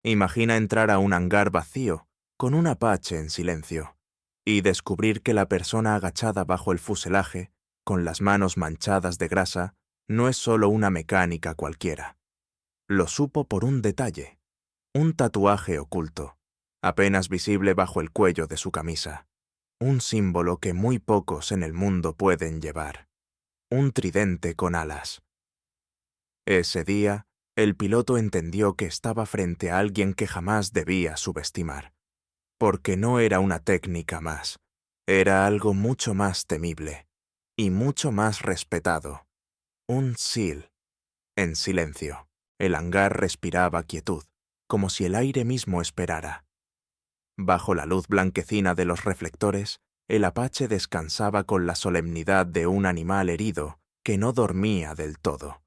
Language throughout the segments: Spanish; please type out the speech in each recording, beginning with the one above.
Imagina entrar a un hangar vacío, con un Apache en silencio, y descubrir que la persona agachada bajo el fuselaje, con las manos manchadas de grasa, no es solo una mecánica cualquiera. Lo supo por un detalle, un tatuaje oculto, apenas visible bajo el cuello de su camisa, un símbolo que muy pocos en el mundo pueden llevar, un tridente con alas. Ese día, el piloto entendió que estaba frente a alguien que jamás debía subestimar, porque no era una técnica más, era algo mucho más temible y mucho más respetado, un SEAL. En silencio, el hangar respiraba quietud, como si el aire mismo esperara. Bajo la luz blanquecina de los reflectores, el Apache descansaba con la solemnidad de un animal herido que no dormía del todo.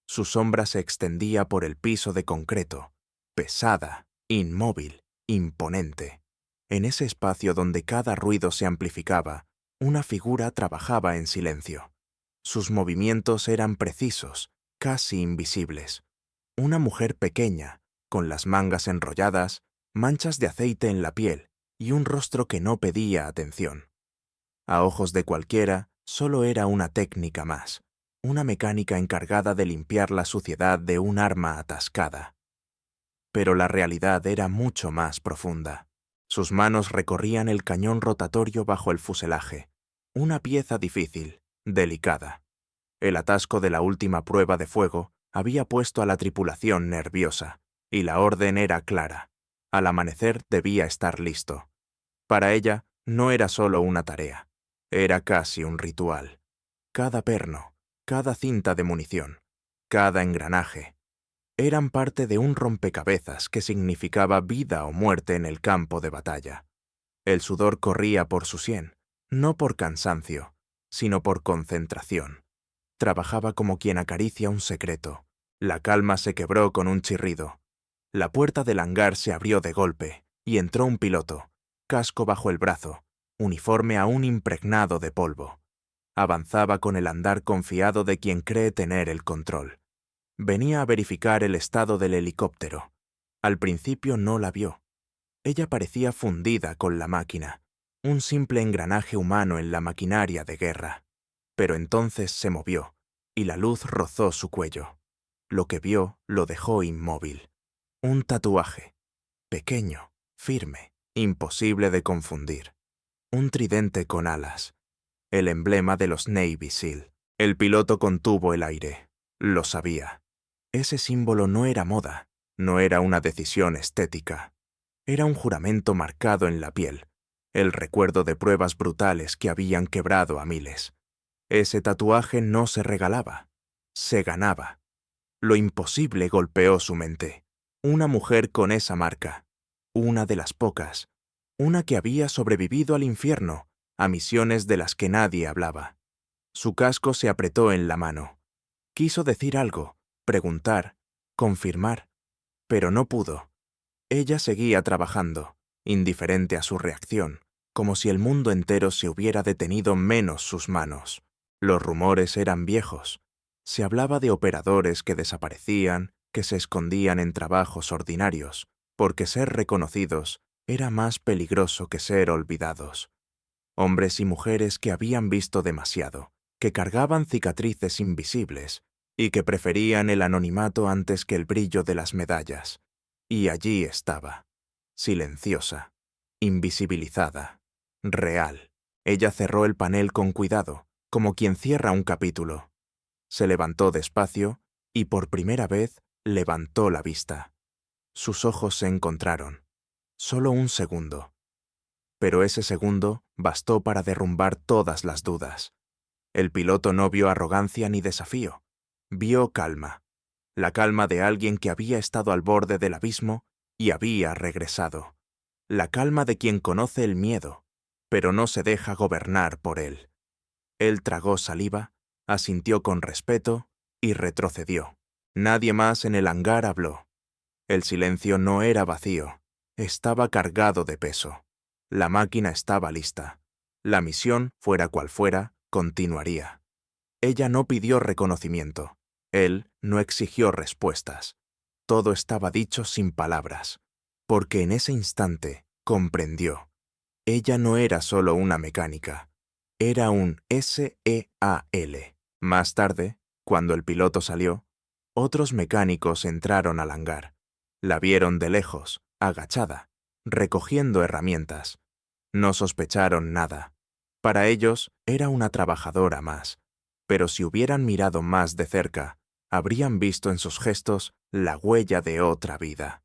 Su sombra se extendía por el piso de concreto, pesada, inmóvil, imponente. En ese espacio donde cada ruido se amplificaba, una figura trabajaba en silencio. Sus movimientos eran precisos, casi invisibles. Una mujer pequeña, con las mangas enrolladas, manchas de aceite en la piel y un rostro que no pedía atención. A ojos de cualquiera, solo era una técnica más, una mecánica encargada de limpiar la suciedad de un arma atascada. Pero la realidad era mucho más profunda. Sus manos recorrían el cañón rotatorio bajo el fuselaje, una pieza difícil, delicada. El atasco de la última prueba de fuego había puesto a la tripulación nerviosa, y la orden era clara. Al amanecer debía estar listo. Para ella no era solo una tarea, era casi un ritual. Cada perno, cada cinta de munición, cada engranaje, eran parte de un rompecabezas que significaba vida o muerte en el campo de batalla. El sudor corría por su sien, no por cansancio, sino por concentración. Trabajaba como quien acaricia un secreto. La calma se quebró con un chirrido. La puerta del hangar se abrió de golpe, y entró un piloto, casco bajo el brazo, uniforme aún impregnado de polvo. Avanzaba con el andar confiado de quien cree tener el control. Venía a verificar el estado del helicóptero. Al principio no la vio. Ella parecía fundida con la máquina, un simple engranaje humano en la maquinaria de guerra. Pero entonces se movió, y la luz rozó su cuello. Lo que vio lo dejó inmóvil. Un tatuaje, pequeño, firme, imposible de confundir. Un tridente con alas, el emblema de los Navy SEAL. El piloto contuvo el aire. Lo sabía. Ese símbolo no era moda, no era una decisión estética. Era un juramento marcado en la piel, el recuerdo de pruebas brutales que habían quebrado a miles. Ese tatuaje no se regalaba, se ganaba. Lo imposible golpeó su mente. Una mujer con esa marca, una de las pocas, una que había sobrevivido al infierno, a misiones de las que nadie hablaba. Su casco se apretó en la mano. Quiso decir algo, preguntar, confirmar, pero no pudo. Ella seguía trabajando, indiferente a su reacción, como si el mundo entero se hubiera detenido menos sus manos. Los rumores eran viejos. Se hablaba de operadores que desaparecían, que se escondían en trabajos ordinarios, porque ser reconocidos era más peligroso que ser olvidados. Hombres y mujeres que habían visto demasiado, que cargaban cicatrices invisibles y que preferían el anonimato antes que el brillo de las medallas. Y allí estaba, silenciosa, invisibilizada, real. Ella cerró el panel con cuidado, como quien cierra un capítulo. Se levantó despacio y por primera vez levantó la vista. Sus ojos se encontraron. Solo un segundo. Pero ese segundo bastó para derrumbar todas las dudas. El piloto no vio arrogancia ni desafío. Vio calma. La calma de alguien que había estado al borde del abismo y había regresado. La calma de quien conoce el miedo, pero no se deja gobernar por él. Él tragó saliva, asintió con respeto y retrocedió. Nadie más en el hangar habló. El silencio no era vacío, estaba cargado de peso. La máquina estaba lista. La misión, fuera cual fuera, continuaría. Ella no pidió reconocimiento. Él no exigió respuestas. todo estaba dicho sin palabras, porque en ese instante comprendió. Ella no era solo una mecánica, era un SEAL. Más tarde, cuando el piloto salió, otros mecánicos entraron al hangar. La vieron de lejos, agachada, recogiendo herramientas. No sospecharon nada. Para ellos era una trabajadora más, pero si hubieran mirado más de cerca, habrían visto en sus gestos la huella de otra vida.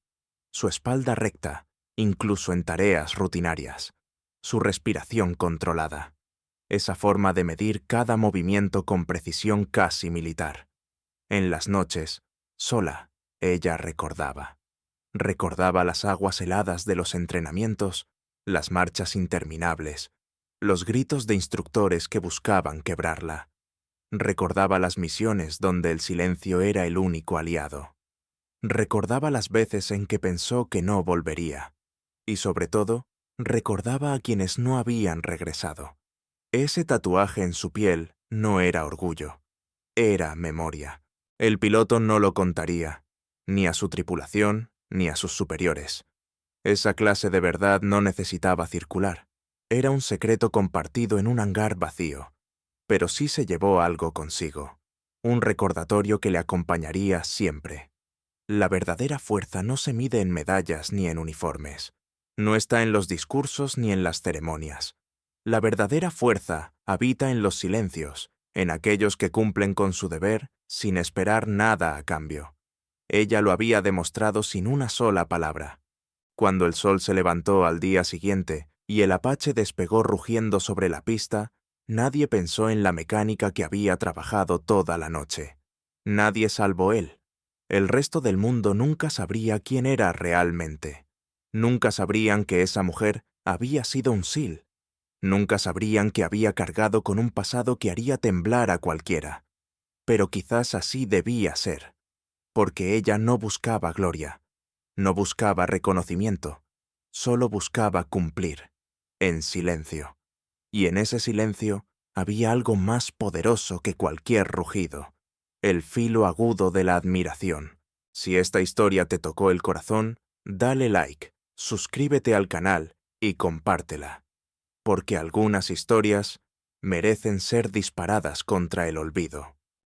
Su espalda recta, incluso en tareas rutinarias. Su respiración controlada. Esa forma de medir cada movimiento con precisión casi militar. En las noches, sola, ella recordaba. Recordaba las aguas heladas de los entrenamientos, las marchas interminables, los gritos de instructores que buscaban quebrarla. Recordaba las misiones donde el silencio era el único aliado. Recordaba las veces en que pensó que no volvería. Y sobre todo, recordaba a quienes no habían regresado. Ese tatuaje en su piel no era orgullo, era memoria. El piloto no lo contaría, ni a su tripulación, ni a sus superiores. Esa clase de verdad no necesitaba circular. Era un secreto compartido en un hangar vacío. Pero sí se llevó algo consigo, un recordatorio que le acompañaría siempre. La verdadera fuerza no se mide en medallas ni en uniformes. No está en los discursos ni en las ceremonias. La verdadera fuerza habita en los silencios, en aquellos que cumplen con su deber sin esperar nada a cambio. Ella lo había demostrado sin una sola palabra. Cuando el sol se levantó al día siguiente y el Apache despegó rugiendo sobre la pista, nadie pensó en la mecánica que había trabajado toda la noche. Nadie salvo él. El resto del mundo nunca sabría quién era realmente. Nunca sabrían que esa mujer había sido un SEAL. Nunca sabrían que había cargado con un pasado que haría temblar a cualquiera. Pero quizás así debía ser, porque ella no buscaba gloria, no buscaba reconocimiento, solo buscaba cumplir, en silencio. Y en ese silencio había algo más poderoso que cualquier rugido, el filo agudo de la admiración. Si esta historia te tocó el corazón, dale like, suscríbete al canal y compártela. Porque algunas historias merecen ser disparadas contra el olvido.